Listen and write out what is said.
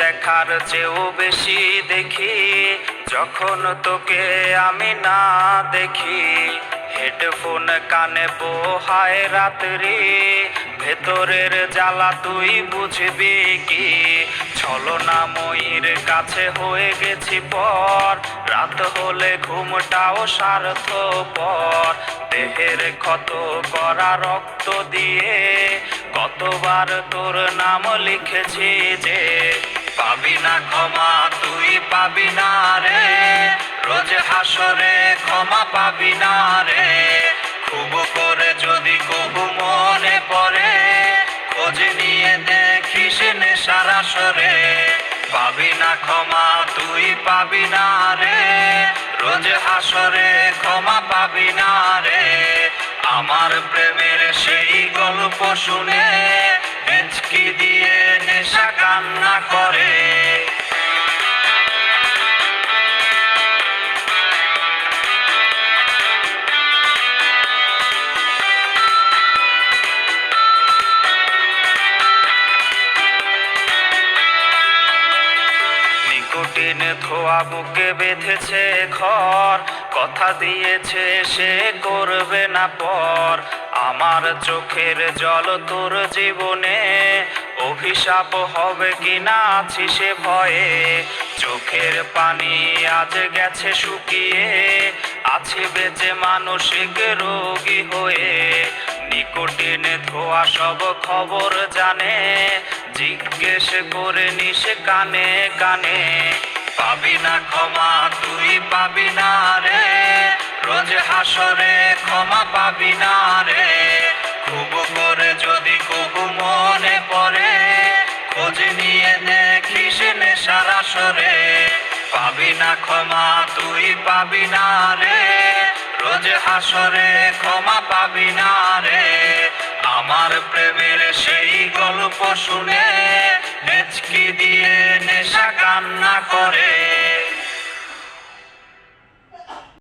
দেখার চেয়েও বেশি দেখি যখন তোকে আমি না দেখি। হেডফোন কানে পোহায় রাত্রি, ভেতরের জ্বালা তুই বুঝবি কি? ছলনাময়ীর কাছে হয়ে গেছি পর, রাত হলে ঘুমটাও স্বার্থপর। দেহের ক্ষত করা রক্ত দিয়ে কতবার তোর নাম লিখেছি যে, পাবি না ক্ষমা তুই পাবি না রে, রোজ হাসরে ক্ষমা পাবি না রে। খুব করে যদি কবু মনে পড়ে, খোঁজ নিয়ে দেখিস নেশার আসরে। পাবি না ক্ষমা তুই পাবি না রে, রোজ হাসরে ক্ষমা পাবি না রে। আমার প্রেমের সেই গল্প শুনে হেঁচকি দিয়ে নেশা কান্না করে। নিকোটিন ধোয়া বুকে বেঁধেছে ঘর, কথা দিয়েছে সে করবে না পর। আমার চোখের জল তোর জীবনে অভিশাপ হবে কিনা আছি সে ভয়ে। চোখের পানি আজ গেছে শুকিয়ে, আছে বেঁচে মানসিক রোগী হয়ে। নিকোটিন ধোয়া সব খবর জানে, জিজ্ঞেস করে নিস কানে কানে। পাবি না ক্ষমা তুই পাবি না রে, রোজ হাসরে ক্ষমা পাবি না রে। খুব করে যদি কবু মনে পড়ে, খোঁজ নিয়ে দেখিস নেশার আসরে। পাবি না ক্ষমা তুই পাবি না রে, রোজ হাসরে ক্ষমা পাবি না রে। আমার প্রেমের সেই গল্প শুনে হেঁচকি দিয়ে নেশা কান্না করে।